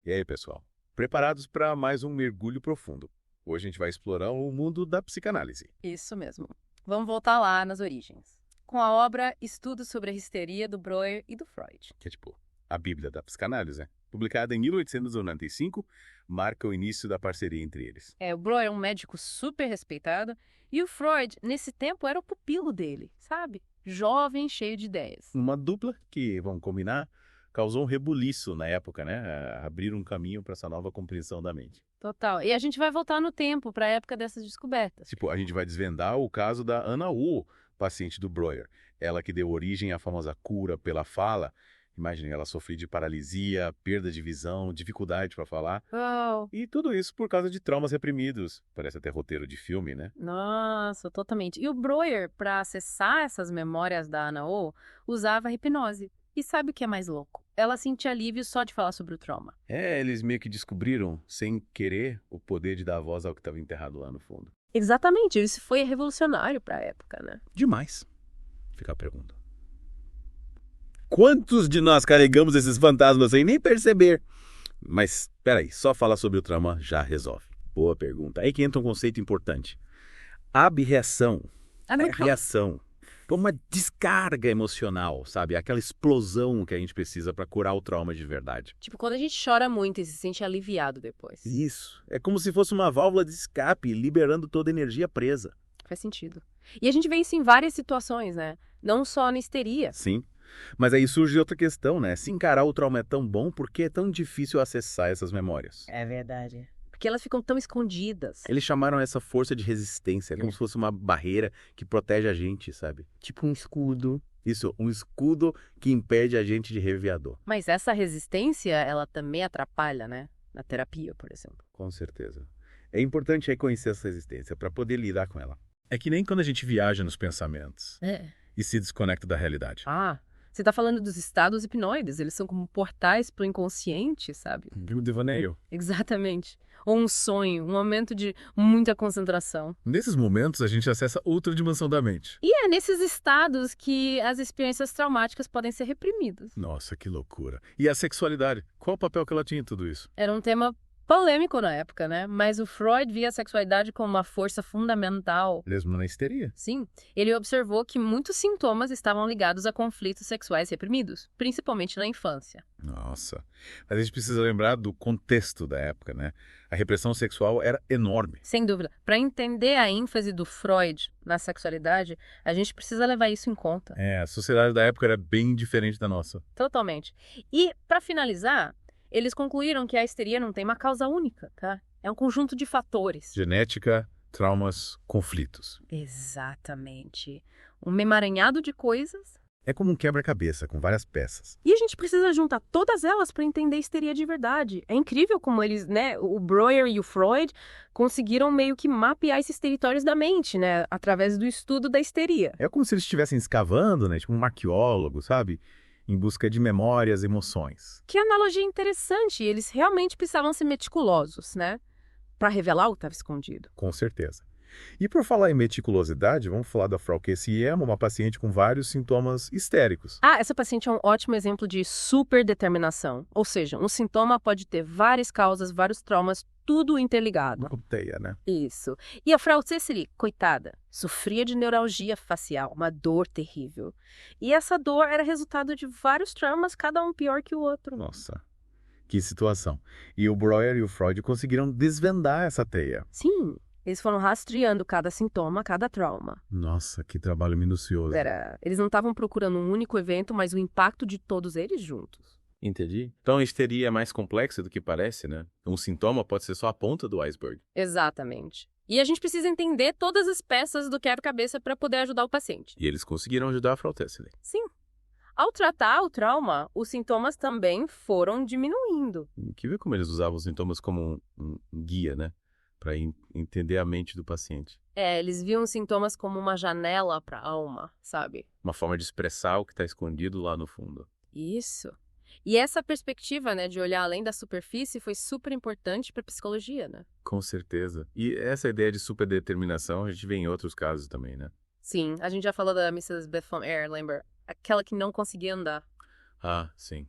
E aí, pessoal? Preparados para mais um mergulho profundo? Hoje a gente vai explorar o mundo da psicanálise. Isso mesmo. Vamos voltar lá nas origens. Com a obra Estudos sobre a Histeria do Breuer e do Freud. Que é tipo a Bíblia da Psicanálise, né? Publicada em 1895, marca o início da parceria entre eles. O Breuer é um médico super respeitado e o Freud, nesse tempo, era o pupilo dele, sabe? Jovem, cheio de ideias. Uma dupla que, vamos combinar, causou um rebuliço na época, né? Abrir um caminho para essa nova compreensão da mente. Total. E a gente vai voltar no tempo, para a época dessas descobertas. Tipo, a gente vai desvendar o caso da Ana U, paciente do Breuer. Ela que deu origem à famosa cura pela fala. Imagine, ela sofreu de paralisia, perda de visão, dificuldade para falar. Uau! E tudo isso por causa de traumas reprimidos. Parece até roteiro de filme, né? Nossa, totalmente. E o Breuer, para acessar essas memórias da Ana O, usava a hipnose. E sabe o que é mais louco? Ela sentia alívio só de falar sobre o trauma. Eles meio que descobriram, sem querer, o poder de dar voz ao que estava enterrado lá no fundo. Exatamente, isso foi revolucionário para a época, né? Demais. Fica a pergunta. Quantos de nós carregamos esses fantasmas sem nem perceber? Mas, peraí, só falar sobre o trauma já resolve. Boa pergunta. Aí que entra um conceito importante. Abreação. Reação. Uma descarga emocional, sabe? Aquela explosão que a gente precisa para curar o trauma de verdade. Tipo, quando a gente chora muito e se sente aliviado depois. Isso. É como se fosse uma válvula de escape, liberando toda a energia presa. Faz sentido. E a gente vê isso em várias situações, né? Não só na histeria. Sim. Mas aí surge outra questão, né? Se encarar o trauma é tão bom, por que é tão difícil acessar essas memórias? É verdade. Porque elas ficam tão escondidas. Eles chamaram essa força de resistência, como se fosse uma barreira que protege a gente, sabe? Tipo um escudo. Isso, um escudo que impede a gente de reviver a dor. Mas essa resistência, ela também atrapalha, né? Na terapia, por exemplo. Com certeza. É importante reconhecer essa resistência para poder lidar com ela. É que nem quando a gente viaja nos pensamentos e se desconecta da realidade. Você tá falando dos estados hipnoides, eles são como portais pro inconsciente, sabe? Viu, devaneio? Exatamente. Ou um sonho, um momento de muita concentração. Nesses momentos, a gente acessa outra dimensão da mente. E é nesses estados que as experiências traumáticas podem ser reprimidas. Nossa, que loucura. E a sexualidade? Qual o papel que ela tinha em tudo isso? Era um tema polêmico na época, né? Mas o Freud via a sexualidade como uma força fundamental. Mesmo na histeria. Sim, ele observou que muitos sintomas estavam ligados a conflitos sexuais reprimidos, principalmente na infância. Nossa. Mas a gente precisa lembrar do contexto da época, né? A repressão sexual era enorme. Sem dúvida. Para entender a ênfase do Freud na sexualidade, a gente precisa levar isso em conta. A sociedade da época era bem diferente da nossa. Totalmente. E, para finalizar, eles concluíram que a histeria não tem uma causa única, tá? É um conjunto de fatores. Genética, traumas, conflitos. Exatamente. Um emaranhado de coisas. É como um quebra-cabeça com várias peças. E a gente precisa juntar todas elas para entender a histeria de verdade. É incrível como eles, né, o Breuer e o Freud conseguiram meio que mapear esses territórios da mente, né, através do estudo da histeria. É como se eles estivessem escavando, né? Tipo um arqueólogo, sabe? Em busca de memórias, emoções. Que analogia interessante. Eles realmente precisavam ser meticulosos, né, para revelar o que estava escondido. Com certeza. E por falar em meticulosidade, vamos falar da Frau Kessiema, uma paciente com vários sintomas histéricos. Essa paciente é um ótimo exemplo de superdeterminação. Ou seja, um sintoma pode ter várias causas, vários traumas, tudo interligado. Uma teia, né? Isso. E a Frau Cecily, coitada, sofria de neuralgia facial, uma dor terrível. E essa dor era resultado de vários traumas, cada um pior que o outro. Nossa, que situação. E o Breuer e o Freud conseguiram desvendar essa teia. Sim. Eles foram rastreando cada sintoma, cada trauma. Nossa, que trabalho minucioso. Eles não estavam procurando um único evento, mas o impacto de todos eles juntos. Entendi. Então a histeria é mais complexa do que parece, né? Um sintoma pode ser só a ponta do iceberg. Exatamente. E a gente precisa entender todas as peças do quebra-cabeça para poder ajudar o paciente. E eles conseguiram ajudar a Frau Kessiely. Sim. Ao tratar o trauma, os sintomas também foram diminuindo. Que vê como eles usavam os sintomas como um guia, né? Para entender a mente do paciente. Eles viam os sintomas como uma janela para a alma, sabe? Uma forma de expressar o que está escondido lá no fundo. Isso. E essa perspectiva, né, de olhar além da superfície foi super importante para a psicologia, né? Com certeza. E essa ideia de superdeterminação a gente vê em outros casos também, né? Sim, a gente já falou da Mrs. Beth von Eyre, lembra? Aquela que não conseguia andar. Sim.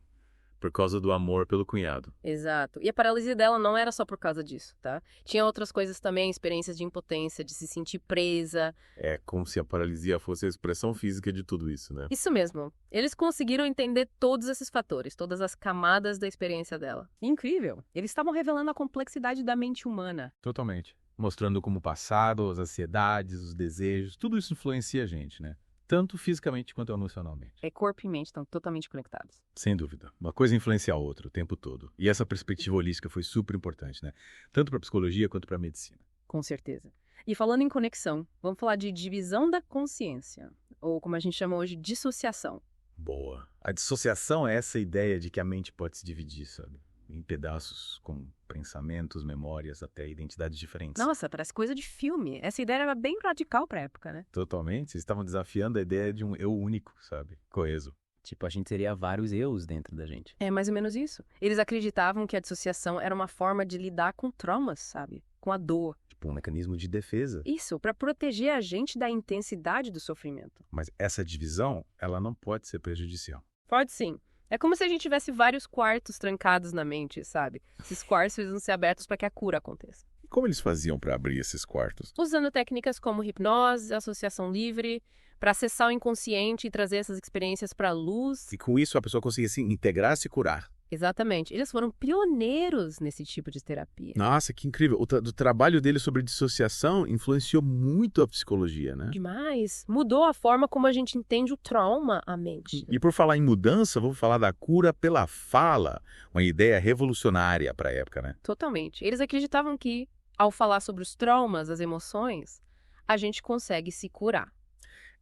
por causa do amor pelo cunhado. Exato. E a paralisia dela não era só por causa disso, tá? Tinha outras coisas também, experiências de impotência, de se sentir presa. É como se a paralisia fosse a expressão física de tudo isso, né? Isso mesmo. Eles conseguiram entender todos esses fatores, todas as camadas da experiência dela. Incrível. Eles estavam revelando a complexidade da mente humana. Totalmente. Mostrando como o passado, as ansiedades, os desejos, tudo isso influencia a gente, né? Tanto fisicamente quanto emocionalmente. É, corpo e mente estão totalmente conectados. Sem dúvida. Uma coisa influencia a outra o tempo todo. E essa perspectiva holística foi super importante, né? Tanto para a psicologia quanto para a medicina. Com certeza. E falando em conexão, vamos falar de divisão da consciência, ou como a gente chama hoje, dissociação. Boa. A dissociação é essa ideia de que a mente pode se dividir, sabe? Em pedaços, com pensamentos, memórias, até identidades diferentes. Nossa, parece coisa de filme. Essa ideia era bem radical pra época, né? Totalmente. Eles estavam desafiando a ideia de um eu único, sabe? Coeso. Tipo, a gente teria vários eus dentro da gente. É mais ou menos isso. Eles acreditavam que a dissociação era uma forma de lidar com traumas, sabe? Com a dor. Tipo, um mecanismo de defesa. Isso, pra proteger a gente da intensidade do sofrimento. Mas essa divisão, ela não pode ser prejudicial. Pode sim. É como se a gente tivesse vários quartos trancados na mente, sabe? Esses quartos precisam ser abertos para que a cura aconteça. E como eles faziam para abrir esses quartos? Usando técnicas como hipnose, associação livre, para acessar o inconsciente e trazer essas experiências para a luz. E com isso a pessoa conseguia se integrar, se curar. Exatamente. Eles foram pioneiros nesse tipo de terapia. Nossa, que incrível. O trabalho dele sobre dissociação influenciou muito a psicologia, né? Demais. Mudou a forma como a gente entende o trauma, a mente. E por falar em mudança, vou falar da cura pela fala. Uma ideia revolucionária para a época, né? Totalmente. Eles acreditavam que, ao falar sobre os traumas, as emoções, a gente consegue se curar.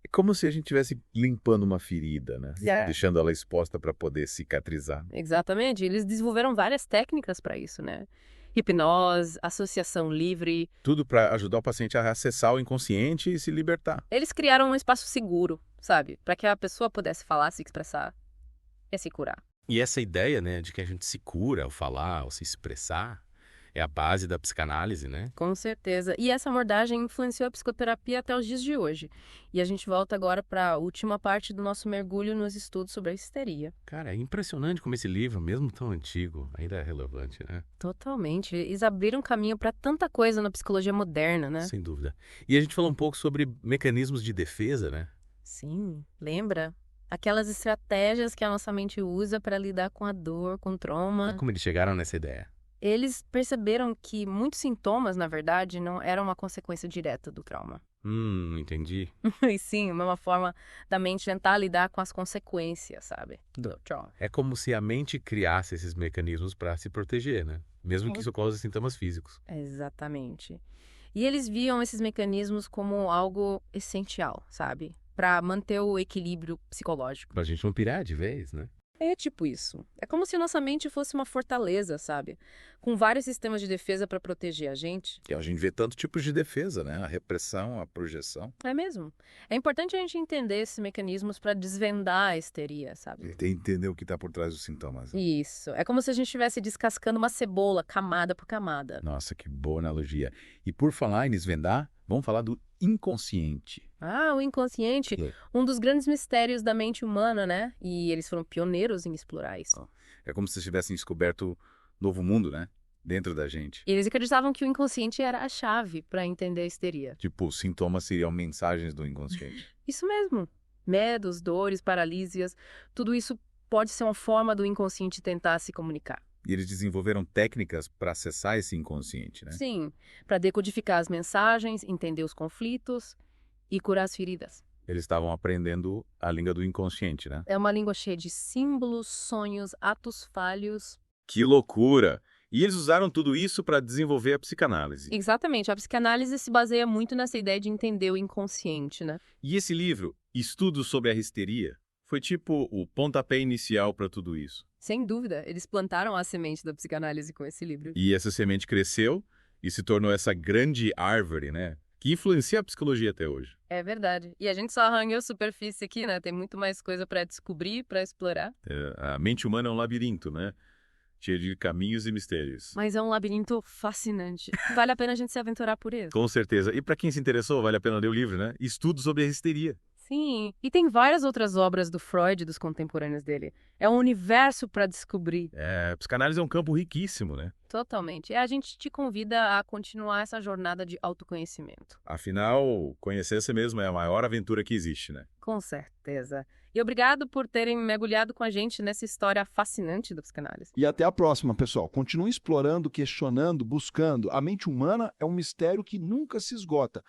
É como se a gente estivesse limpando uma ferida, né? Deixando ela exposta para poder cicatrizar. Exatamente. Eles desenvolveram várias técnicas para isso, né? Hipnose, associação livre. Tudo para ajudar o paciente a acessar o inconsciente e se libertar. Eles criaram um espaço seguro, sabe? Para que a pessoa pudesse falar, se expressar e se curar. E essa ideia, né, de que a gente se cura ao falar, ao se expressar, é a base da psicanálise, né? Com certeza. E essa abordagem influenciou a psicoterapia até os dias de hoje. E a gente volta agora para a última parte do nosso mergulho nos estudos sobre a histeria. Cara, é impressionante como esse livro, mesmo tão antigo, ainda é relevante, né? Totalmente. Eles abriram caminho para tanta coisa na psicologia moderna, né? Sem dúvida. E a gente falou um pouco sobre mecanismos de defesa, né? Sim, lembra? Aquelas estratégias que a nossa mente usa para lidar com a dor, com o trauma. Como eles chegaram nessa ideia? Eles perceberam que muitos sintomas, na verdade, não eram uma consequência direta do trauma. Entendi. E sim, uma forma da mente tentar lidar com as consequências, sabe? Do trauma. É como se a mente criasse esses mecanismos para se proteger, né? Mesmo que isso cause sintomas físicos. Exatamente. E eles viam esses mecanismos como algo essencial, sabe? Para manter o equilíbrio psicológico. Pra gente não pirar de vez, né? É tipo isso. É como se nossa mente fosse uma fortaleza, sabe? Com vários sistemas de defesa para proteger a gente. E a gente vê tantos tipos de defesa, né? A repressão, a projeção. É mesmo. É importante a gente entender esses mecanismos para desvendar a histeria, sabe? Tem que entender o que está por trás dos sintomas. Isso. É como se a gente estivesse descascando uma cebola, camada por camada. Nossa, que boa analogia. E por falar em desvendar, vamos falar do inconsciente. Ah, o inconsciente, um dos grandes mistérios da mente humana, né? E eles foram pioneiros em explorar isso. É como se tivessem descoberto novo mundo, né? Dentro da gente. E eles acreditavam que o inconsciente era a chave para entender a histeria. Tipo, os sintomas seriam mensagens do inconsciente. Isso mesmo. Medos, dores, paralísias, tudo isso pode ser uma forma do inconsciente tentar se comunicar. E eles desenvolveram técnicas para acessar esse inconsciente, né? Sim, para decodificar as mensagens, entender os conflitos e curar as feridas. Eles estavam aprendendo a língua do inconsciente, né? É uma língua cheia de símbolos, sonhos, atos falhos. Que loucura! E eles usaram tudo isso para desenvolver a psicanálise. Exatamente, a psicanálise se baseia muito nessa ideia de entender o inconsciente, né? E esse livro, Estudos sobre a Histeria, foi tipo o pontapé inicial para tudo isso. Sem dúvida, eles plantaram a semente da psicanálise com esse livro. E essa semente cresceu e se tornou essa grande árvore, né? Que influencia a psicologia até hoje. É verdade. E a gente só arranhou a superfície aqui, né? Tem muito mais coisa para descobrir, para explorar. A mente humana é um labirinto, né? Cheio de caminhos e mistérios. Mas é um labirinto fascinante. Vale a pena a gente se aventurar por ele. Com certeza. E para quem se interessou, vale a pena ler o livro, né? Estudos sobre a histeria. Sim, e tem várias outras obras do Freud e dos contemporâneos dele. É um universo para descobrir. A psicanálise é um campo riquíssimo, né? Totalmente. E a gente te convida a continuar essa jornada de autoconhecimento. Afinal, conhecer a si mesmo é a maior aventura que existe, né? Com certeza. E obrigado por terem mergulhado com a gente nessa história fascinante da psicanálise. E até a próxima, pessoal. Continue explorando, questionando, buscando. A mente humana é um mistério que nunca se esgota.